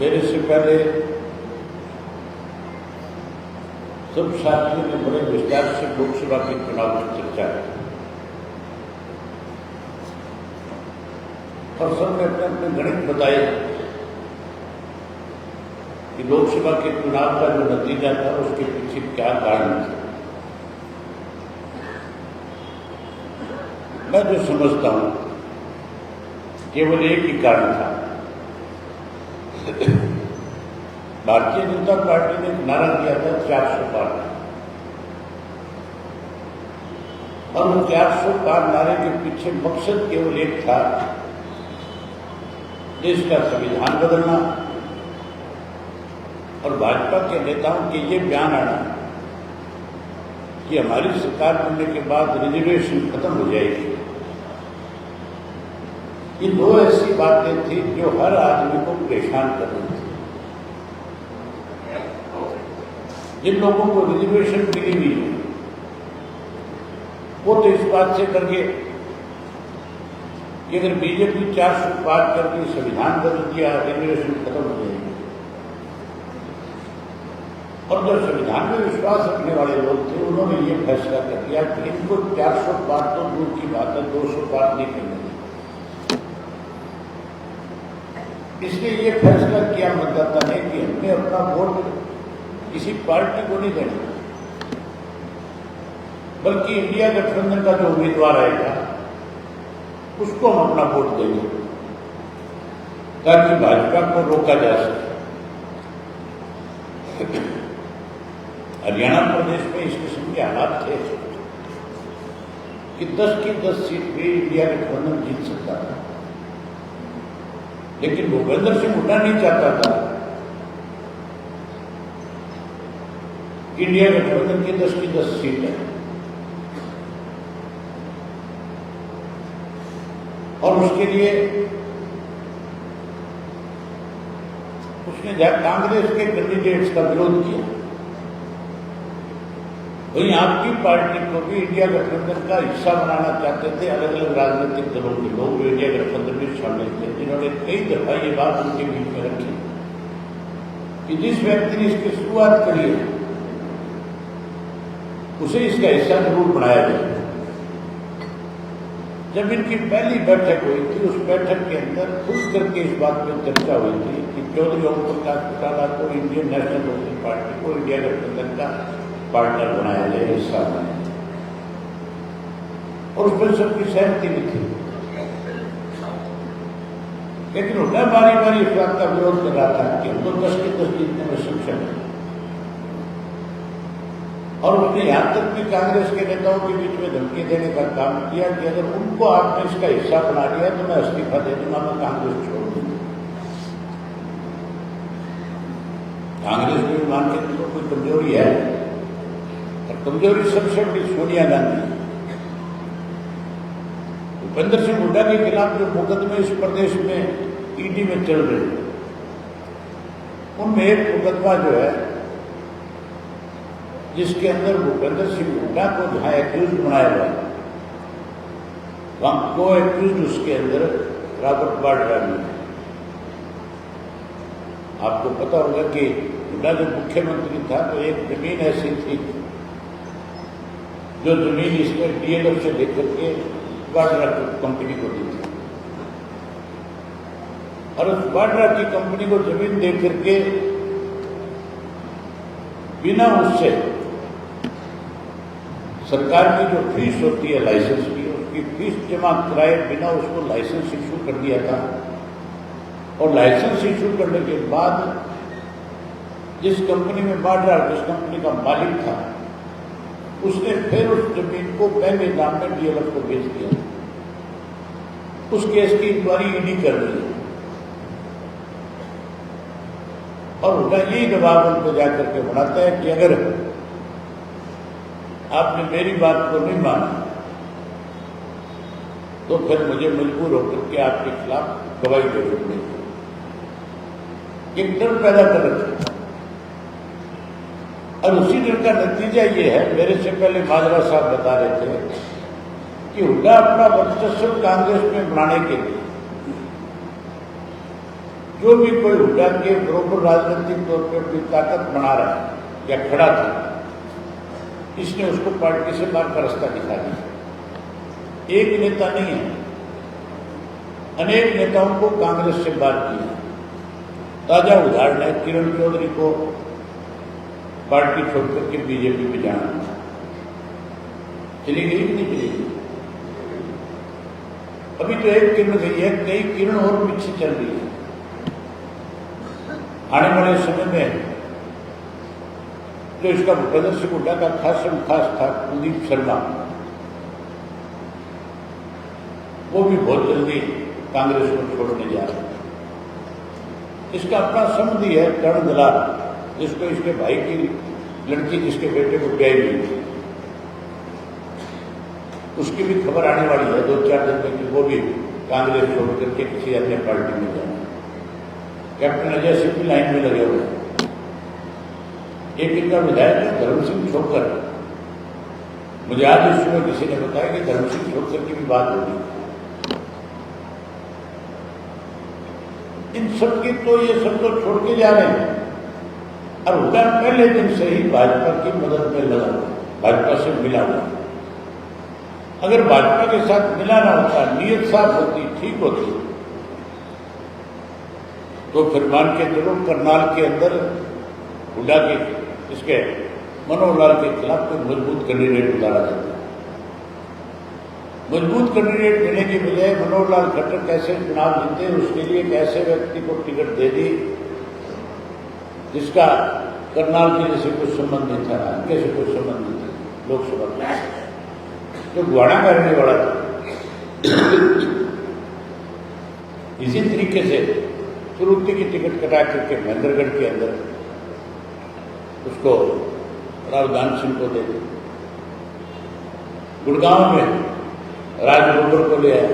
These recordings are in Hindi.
मेरे से पहले सब साथियों ने बड़े विस्तार से लोकसभा के चुनाव की चर्चा की और सबने अपने अपने गणित बताए कि लोकसभा के चुनाव का जो नतीजा था उसके पीछे क्या कारण थे। मैं जो समझता हूं केवल एक ही कारण था। भारतीय जनता पार्टी ने एक नारा दिया था 400 पार, और उस 400 पार नारे के पीछे मकसद केवल एक था, देश का संविधान बदलना और भाजपा के नेताओं के ये बयान आना कि हमारी सरकार बनने के बाद रिजर्वेशन खत्म हो जाएगी। ये दो ऐसी बातें थी जो हर आदमी को परेशान कर रही थी। जिन लोगों को रिजर्वेशन मिली हुई है वो तो इस बात से करके कि अगर बीजेपी 400 पार करके संविधान बदल दिया रिजर्वेशन खत्म हो जाएगी। और जो संविधान में विश्वास रखने वाले लोग थे उन्होंने ये फैसला कर दिया कि इनको 400 पार तो दूर की बात है, 200 पार नहीं करने। इसलिए ये फैसला किया मतदाता ने कि हमने अपना वोट किसी पार्टी को नहीं देना, बल्कि इंडिया गठबंधन का जो उम्मीदवार आएगा उसको हम अपना वोट देंगे ताकि भाजपा को रोका जा सके। हरियाणा प्रदेश में इस किस्म के हालात थे कि 10 की 10 सीट भी इंडिया गठबंधन जीत सकता था, लेकिन भूपेंद्र सिंह हुड्डा नहीं चाहता था कि इंडिया गठबंधन की 10 की 10 सीट है। और उसके लिए उसने कांग्रेस के कैंडिडेट्स का विरोध किया। वहीं आपकी पार्टी को भी इंडिया गठबंधन का हिस्सा बनाना चाहते थे अलग अलग राजनीतिक दलों के लोग जो इंडिया गठबंधन में शामिल थे, जिन्होंने कई दफा ये बात उनके बीच में रखी कि जिस व्यक्ति ने इसकी शुरुआत करी है उसे इसका हिस्सा जरूर बनाया जाए। जब इनकी पहली बैठक हुई थी उस बैठक के अंदर खुल करके इस बात पर चर्चा हुई थी कि चौधरी ओम प्रकाश चौटाला को इंडियन नेशनल कांग्रेस पार्टी को इंडिया गठबंधन का पार्टनर बनाया जाए, हिस्सा बनाया जाए, और उसमें सबकी सहमति भी थी। लेकिन हुड्डा बारी बारी इस बात का विरोध कर रहा था कि हम तो 10 की 10 जीतने में सक्षम है, और उसने यहां तक भी कांग्रेस के नेताओं के बीच में धमकी देने का काम किया कि अगर उनको आपने इसका हिस्सा बना लिया तो मैं इस्तीफा दे दूंगा, मैं कांग्रेस छोड़ दूंगा। कांग्रेस में मान के तो कोई कमजोरी है, और कमजोरी सबसे बड़ी सोनिया गांधी। भूपेंद्र सिंह हुड्डा के खिलाफ जो मुकदमे इस प्रदेश में ईडी में चल रहे हैं उनमें एक मुकदमा जो है जिसके अंदर भूपेंद्र सिंह हुड्डा को जहां एक्यूज बनाया हुआ है वहां को एक्यूज उसके अंदर रॉबर्ट वाड्रा भी है। आपको पता होगा कि हुड्डा जब मुख्यमंत्री था तो एक जमीन ऐसी थी जो जमीन इसने डीएलएफ से लेकर के वाड्रा कंपनी को दी थी, और उस वाड्रा की कंपनी को जमीन दे करके बिना उससे सरकार की जो फीस होती है लाइसेंस की, उसकी फीस जमा कराए बिना उसको लाइसेंस इशू कर दिया था। और लाइसेंस इशू करने के बाद जिस कंपनी में वाड्रा, जिस कंपनी का मालिक था, उसने फिर उस जमीन को पहले दाम में डीएलएफ को बेच दिया। उस केस की इंक्वायरी ईडी कर रही है, और उनका यही दबाव उनको जाकर के बढ़ाता है कि अगर आपने मेरी बात को नहीं माना तो फिर मुझे मजबूर होकर के आपके खिलाफ गवाही देनी पड़ेगी। एक डर पैदा कर रखा, और उसी डर का नतीजा ये है, मेरे से पहले माजरा साहब बता रहे थे कि हुड्डा अपना वर्चस्व कांग्रेस में बनाने के लिए जो भी कोई हुड्डा के बरोबर राजनीतिक तौर पर अपनी ताकत बना रहा है या खड़ा था, इसने उसको पार्टी से बाहर का रास्ता दिखा दिया। एक नेता नहीं है, अनेक नेताओं को कांग्रेस से बात किया। ताजा उदाहरण है किरण चौधरी को पार्टी छोड़कर के बीजेपी में जाना। चली गई कि नहीं चली गई? अभी तो एक किरण गई है, कई किरण और पीछे चल रही है। आने वाले समय में जो इसका प्रदर्शक हुड्डा का खास था कुलदीप शर्मा, वो भी बहुत जल्दी कांग्रेस को छोड़ने जा रहा है। इसका अपना संबंधी है कर्ण दलाल, जिसको इसके भाई की लड़की जिसके बेटे को ब्याही हुई थी, उसकी भी खबर आने वाली है 2-4 दिन में कि वो भी कांग्रेस छोड़ करके किसी अन्य पार्टी में जाए। कैप्टन अजय सिंह भी लाइन में लगे हुए हैं। एक इनका विधायक है धर्म सिंह छोकर, मुझे आज इस समय किसी ने बताया कि धर्म सिंह छोकर की भी बात होगी। इन सब की तो ये सब तो छोड़ के जा रहे हैं। और हुड्डा पहले दिन से ही भाजपा की मदद में लगा, भाजपा से मिला हुआ। अगर भाजपा के साथ मिला ना होता, नीयत साफ होती, ठीक होती, तो फिर मान के चलो करनाल के अंदर हुड्डा के इसके मनोहर लाल के खिलाफ कोई मजबूत कैंडिडेट उतारा जाता। मजबूत कैंडिडेट देने के बजाय मनोहर लाल खट्टर कैसे चुनाव जीते, उसके लिए एक ऐसे व्यक्ति को टिकट दे दी जिसका करनाल के जैसे कुछ संबंध नहीं था, कैसे कुछ संबंध नहीं था लोकसभा में, जो गुवाड़ा का रहने वाला था। इसी तरीके से सुरुक्ति की टिकट कटा करके महेंद्रगढ़ के अंदर उसको रावदान सिंह को दे दी। गुड़गांव में राजगोबर को ले आया।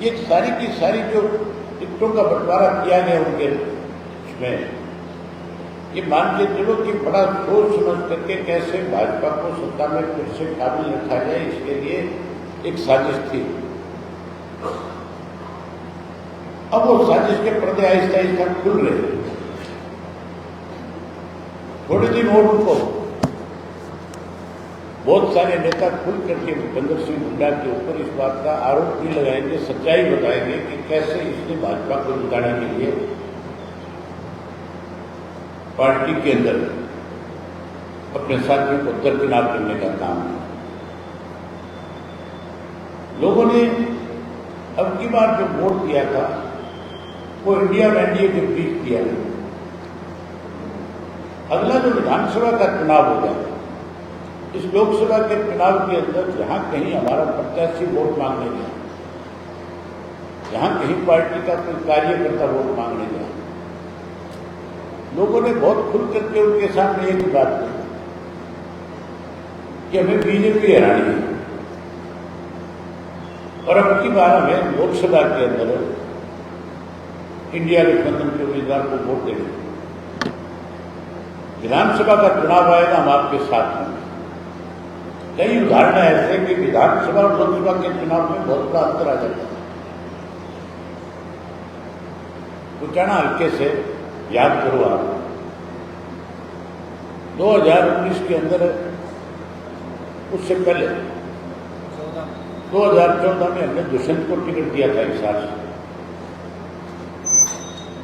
ये सारी की सारी जो टिकटों का बंटवारा किया गया उनके उसमें, ये मान के चलो कि बड़ा सोच समझ करके कैसे भाजपा को सत्ता में फिर से काबिल रखा जाए, इसके लिए एक साजिश थी। अब वो साजिश के पर्दे आहिस्ता आहिस्ता खुल रहे। थोड़े दिन और उनको बहुत सारे नेता खुल करके भूपेंद्र सिंह हुड्डा के ऊपर इस बात का आरोप भी लगाएंगे, सच्चाई बताएंगे कि कैसे इसने भाजपा को जिताने के लिए पार्टी के अंदर अपने साथियों को दरकिनार करने का काम है। लोगों ने अब की बार जो वोट दिया था वो इंडिया और एनडीए के बीच दिया है। अगला जो विधानसभा का चुनाव होगा, इस लोकसभा के चुनाव के अंदर जहां कहीं हमारा प्रत्याशी वोट मांगने गया, जहां कहीं पार्टी का कोई कार्यकर्ता वोट मांगने गया, लोगों ने बहुत खुल करके उनके सामने एक ही बात कही कि हमें बीजेपी हरानी है और अब की बार हमें लोकसभा के अंदर इंडिया गठबंधन के उम्मीदवार को वोट देंगे। विधानसभा का चुनाव आएगा, हम आपके साथ हैं। कई उदाहरण ऐसे कि विधानसभा और लोकसभा के चुनाव में बहुत बड़ा अंतर आ जाता है। कुचाना हल्के से याद करो आप, 2019 के अंदर, उससे पहले 2014 में हमने दुष्यंत को टिकट दिया था हिसार से,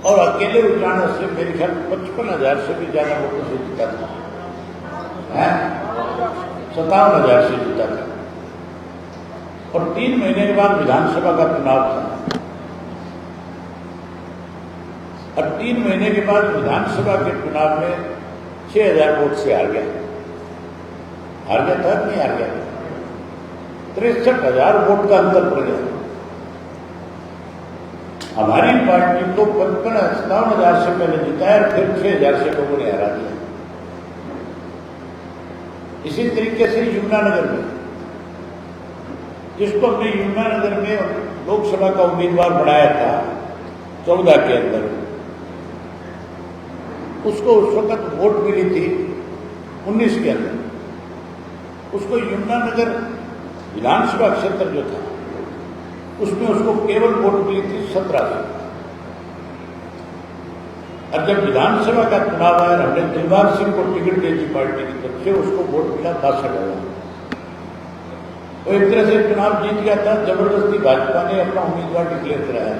और अकेले उचाना से मेरे ख्याल 55,000 से भी ज्यादा वोटों से जीता था, 57,000 से जीता था। और 3 महीने के बाद विधानसभा का चुनाव था, और 3 महीने के बाद विधानसभा के चुनाव में 6,000 वोट से हार गया। हार गया था नहीं हार गया, 63,000 वोट का अंतर पड़ गया। हमारी पार्टी को 57,000 से पहले जिताया और फिर 6,000 से लोगों ने हरा दिया। इसी तरीके से यमुनानगर में, जिसको हमने यमुनानगर में लोकसभा का उम्मीदवार बनाया था 14 के अंदर, उसको उस वक्त वोट मिली थी 19 के अंदर। उसको यमुनानगर विधानसभा क्षेत्र जो था उसमें उसको केवल वोट मिली थी 17 से। और जब विधानसभा का चुनाव आया, हमने दिलबाग सिंह को टिकट दी थी पार्टी की तरफ से, उसको वोट मिला 62,000। वो एक तरह से चुनाव जीत गया था, जबरदस्ती भाजपा ने अपना उम्मीदवार डिक्लेयर कराया।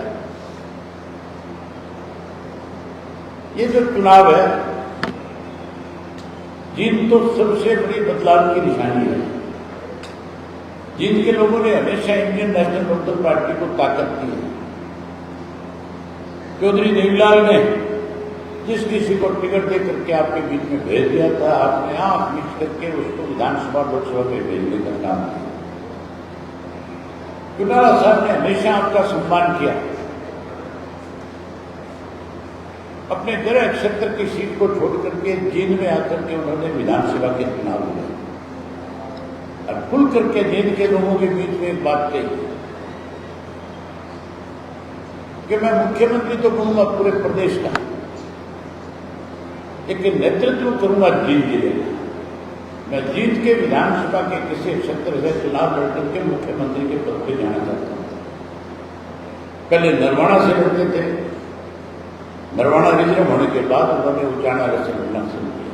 ये जो चुनाव है, जीत तो सबसे बड़ी बदलाव की निशानी है। जीत के लोगों ने हमेशा इंडियन नेशनल लोकदल पार्टी को ताकत दी है। चौधरी देवीलाल ने जिस किसी को टिकट दे करके आपके बीच में भेज दिया था, आपने आंख मीच करके उसको विधानसभा लोकसभा में भेजने का काम किया। चौटाला साहब ने हमेशा आपका सम्मान किया। अपने गृह क्षेत्र की सीट को छोड़ करके जींद में आकर के उन्होंने विधानसभा के चुनाव लड़े और खुल करके जींद के लोगों के बीच में एक बात कही कि मैं मुख्यमंत्री तो बनूंगा पूरे प्रदेश का, लेकिन नेतृत्व करूंगा जींद जिले का। मैं जींद के विधानसभा के किसी क्षेत्र से चुनाव लड़ करके मुख्यमंत्री के पद पर जाना चाहता हूं। पहले नरवाना से लड़ते थे, नरवाना रिजर्व होने के बाद उन्होंने उचाना से लड़ना शुरू किया।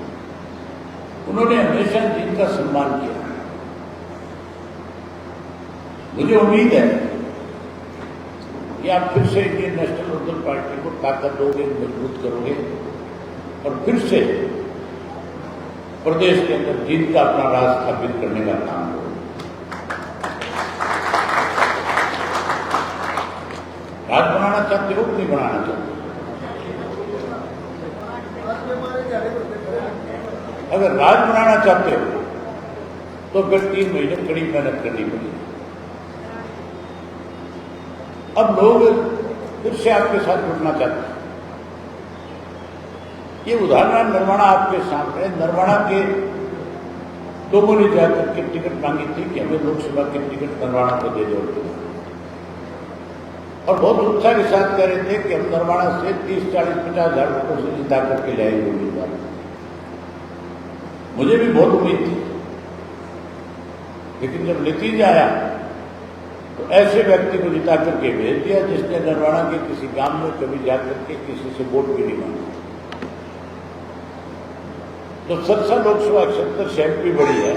उन्होंने हमेशा जींद का सम्मान किया। मुझे उम्मीद है कि आप फिर से इंडियन नेशनल लोकदल पार्टी को ताकत दोगे, मजबूत करोगे और फिर से प्रदेश के अंदर जीत का अपना राज स्थापित करने का काम करोगे। राज बनाना चाहते हो कि नहीं बनाना चाहते? अगर राज बनाना चाहते हो तो फिर 3 महीने कड़ी मेहनत करनी पड़ेगी। अब लोग फिर से आपके साथ जुड़ना चाहते हैं। ये उदाहरण नरवाना आपके सामने। नरवाना के लोगों ने जाकर के टिकट मांगी थी कि हमें लोकसभा की टिकट नरवाना को दे दो, और बहुत उत्साह के साथ कह रहे थे कि हम नरवाना से 30, 40, 50 हजार वोटों से जिता करके ले आएंगे उम्मीदवार। मुझे भी बहुत उम्मीद थी, लेकिन जब नतीजा आया तो ऐसे व्यक्ति को जिता करके भेज दिया जिसने नरवाना के किसी गांव में कभी जाकर के किसी से वोट भी नहीं मांगा। तो 17 लोकसभा क्षेत्र से एमपी बड़ी है,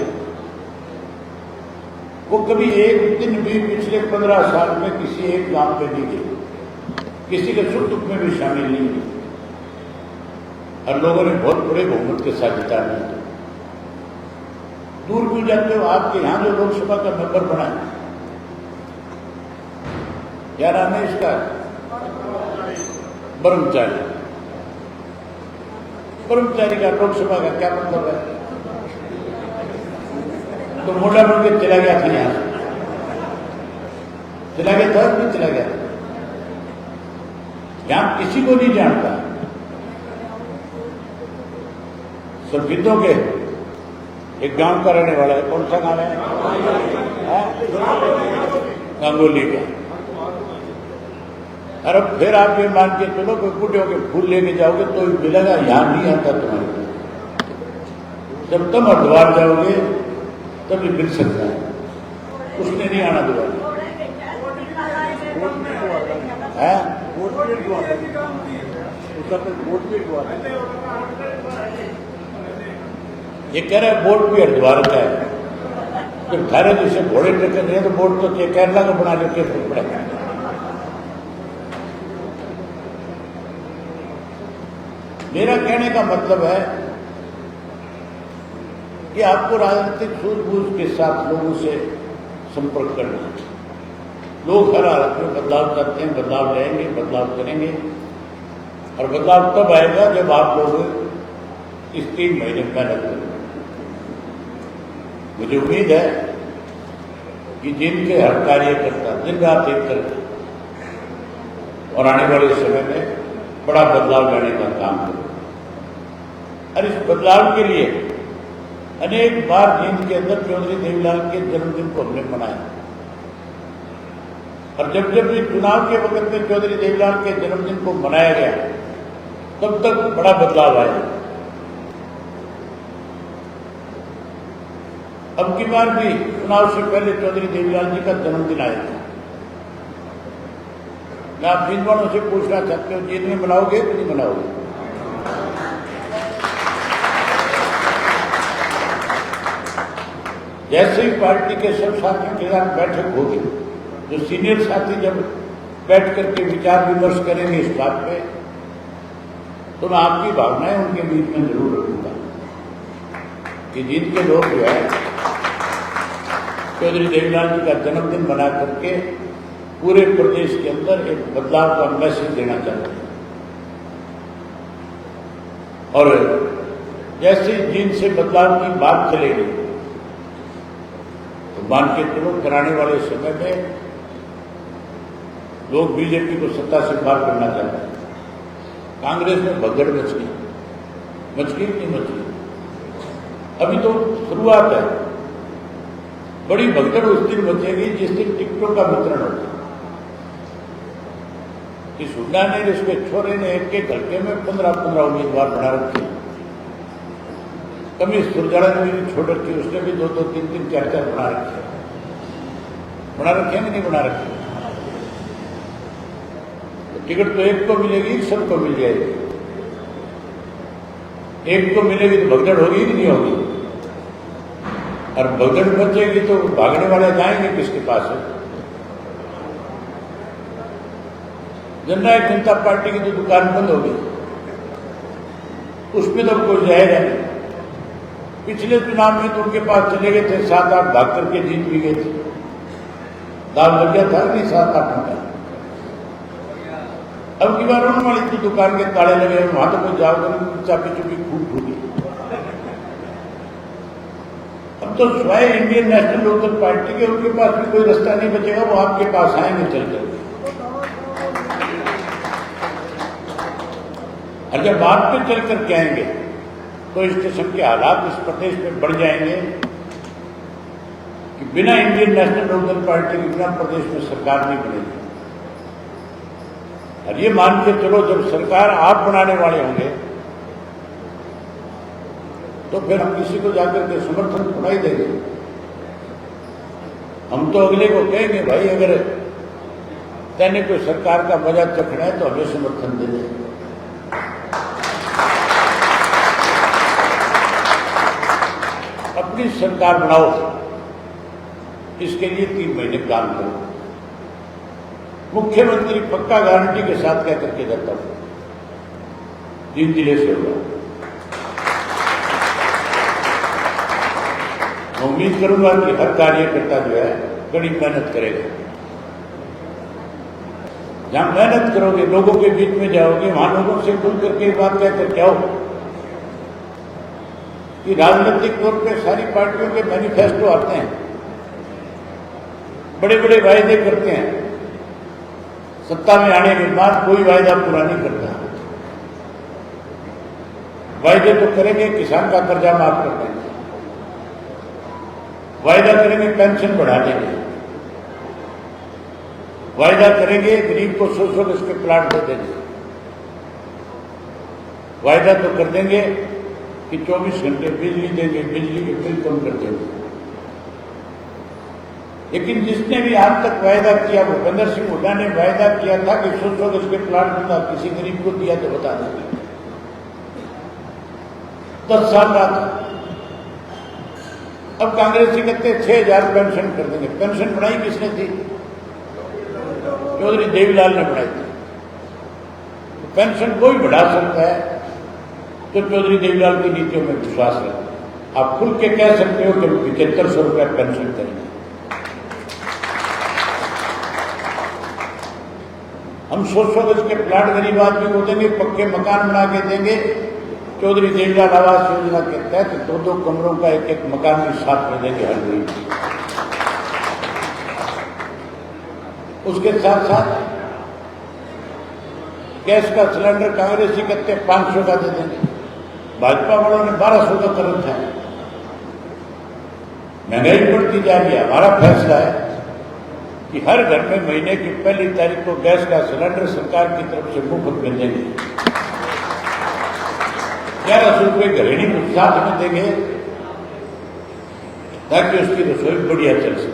वो कभी एक दिन भी पिछले 15 साल में किसी एक गांव में नहीं गई, किसी के सुख दुख में भी शामिल नहीं हुई, और लोगों ने बहुत बड़े बहुमत के साथ जिता दिया। दूर क्यों जाते हो? आपके यहां जो लोकसभा का मेंबर बना है, क्या नाम है इसका? ब्रह्मचारी। ब्रह्मचारी का लोकसभा का क्या मतलब है? तो मोटा बन के चला गया था, यहां चला गया था, नहीं चला गया, यहां किसी को नहीं जानता। सरफितों के एक गांव का रहने वाला है। कौन सा गांव है? गंगोली का। अरे फिर आप ये मान के चलो कोई बूढ़े होके फूल लेके जाओगे तो मिलेगा, यहां नहीं आता तुम्हारे। जब तुम हरिद्वार जाओगे तभी मिल सकता है, उसने नहीं आना दोबारा। ये कह रहे हैं बोर्ड भी हरिद्वार का है, तो थारे जैसे घोड़े टक्कर रहे तो बोर्ड तो केरला का बना लेके पड़ेगा। मेरा कहने का मतलब है कि आपको राजनीतिक सूझबूझ के साथ लोगों से संपर्क करना है। लोग हर हालत में बदलाव करते हैं, बदलाव लाएंगे, बदलाव करेंगे, और बदलाव तब आएगा जब आप लोग इस 3 महीने मेहनत करेंगे। मुझे उम्मीद है कि जिनके हर कार्यकर्ता दिन रात एक करते और आने वाले समय में बड़ा बदलाव लाने का काम करें। और इस बदलाव के लिए अनेक बार जींद के अंदर चौधरी देवीलाल के जन्मदिन को हमने मनाया, और जब जब इस चुनाव के वक्त में चौधरी देवीलाल के जन्मदिन को मनाया गया तब तक बड़ा बदलाव आया। अब की बार भी चुनाव से पहले चौधरी देवीलाल जी का जन्मदिन आया था। मैं आप जींद वालों से पूछना चाहते हो, जींद में मनाओगे कि नहीं मनाओगे? जैसे ही पार्टी के सब साथियों के साथ बैठक होगी, जो सीनियर साथी जब बैठ करके विचार विमर्श करेंगे इस बात पे, तो मैं आपकी भावनाएं उनके बीच में जरूर रखूंगा कि जिनके लोग जो है चौधरी देवीलाल जी का जन्मदिन बना करके पूरे प्रदेश के अंदर एक बदलाव का मैसेज देना चाहते हैं। और जैसे जिनसे बदलाव की बात चलेगी तो मान के चलो कराने वाले समय में लोग बीजेपी को सत्ता से पार करना चाहते हैं। कांग्रेस में भगदड़ मच गई नहीं मच गई, अभी तो शुरुआत है। बड़ी भगदड़ उस दिन मचेगी जिस दिन टिकटों का वितरण होगा। इस हुड्डा ने, इसके छोरे ने एक एक हल्के में 15 उम्मीदवार बना रखे। कभी सुरजाला ने भी छोड़ रखी, उसने भी 2 3 4 बना रखे कि नहीं बना रखे। तो टिकट तो एक को मिलेगी, सबको मिल जाएगी। एक को मिलेगी तो भगदड़ होगी कि नहीं होगी, और भगदड़ बचेगी तो भागने वाले जाएंगे किसके पास है। जननायक जनता पार्टी की तो दुकान बंद हो गई, उसमें तो कोई जाएगा नहीं। पिछले चुनाव में तो उनके पास चले गए थे, 7-8 भाग करके जीत भी गए थे। दाव लग गया था नहीं 7-8 घंटा। अब की बार उन्होंने वाली की दुकान के ताले लगे, वहां तो कोई जाओगे चापी चुपी खूब फूटी। अब तो स्वयं इंडियन नेशनल लोकदल पार्टी के उनके पास भी कोई रास्ता नहीं बचेगा, वो आपके पास आएंगे चल कर। और जब आप पे चल करके आएंगे तो इस किस्म के हालात इस प्रदेश में बढ़ जाएंगे कि बिना इंडियन नेशनल लोकदल पार्टी के बिना प्रदेश में सरकार नहीं बनेगी। और ये मान के चलो, जब सरकार आप बनाने वाले होंगे तो फिर हम किसी को जाकर के समर्थन थोड़ा ही देंगे। हम तो अगले को कहेंगे, भाई अगर तैने कोई सरकार का मजा चखना है तो हमें समर्थन दे दें। अपनी सरकार बनाओ, इसके लिए 3 महीने काम करो। मुख्यमंत्री पक्का गारंटी के साथ कह करके जाता हूं, 3 जिले से होगा। मैं उम्मीद करूंगा कि हर कार्यकर्ता जो है बड़ी मेहनत करेगा। जहां मेहनत करोगे, लोगों के बीच में जाओगे, वहां लोगों से खुल करके बात कहकर क्या हो कि राजनीतिक तौर पे सारी पार्टियों के मैनिफेस्टो आते हैं, बड़े बड़े वायदे करते हैं, सत्ता में आने के बाद कोई वायदा पूरा नहीं करता। वायदे तो करेंगे किसान का कर्जा माफ कर देंगे, वायदा करेंगे पेंशन बढ़ा देंगे, वायदा करेंगे गरीब को 100 गज के प्लाट दे देंगे, वायदा तो कर देंगे कि 24 घंटे बिजली देंगे, बिजली के बिल कम कर देंगे। लेकिन जिसने भी आज तक वायदा किया, भूपेंद्र सिंह हुड्डा ने वायदा किया था कि 100 गज के प्लाट दूंगा, किसी गरीब को दिया तो बता देंगे। 10 साल बाद अब कांग्रेस कहते 6,000 पेंशन कर देंगे। पेंशन बढ़ाई किसने थी? चौधरी देवीलाल ने बढ़ाई थी। पेंशन कोई बढ़ा सकता है तो चौधरी देवीलाल की नीतियों में विश्वास है। आप खुल के कह सकते हो कि 7500 रुपया पेंशन करेंगे। हम 100 गज के प्लाट गरीब आदमी को देंगे, पक्के मकान बना के देंगे। चौधरी देवीलाल आवास योजना के तहत 2-2 कमरों का एक मकान भी साथ में देंगे हर गरीब। उसके साथ साथ गैस का सिलेंडर कांग्रेसी कहते 500 का दे देंगे। भाजपा वालों ने 1200 का कर रखा है। महंगाई बढ़ती जा रही है। हमारा फैसला है कि हर घर में महीने की पहली तारीख को गैस का सिलेंडर सरकार की तरफ से मुफ्त मिल देंगे। 1100 रुपये घरेलू साथ में देंगे ताकि उसकी रसोई बढ़िया चल सके।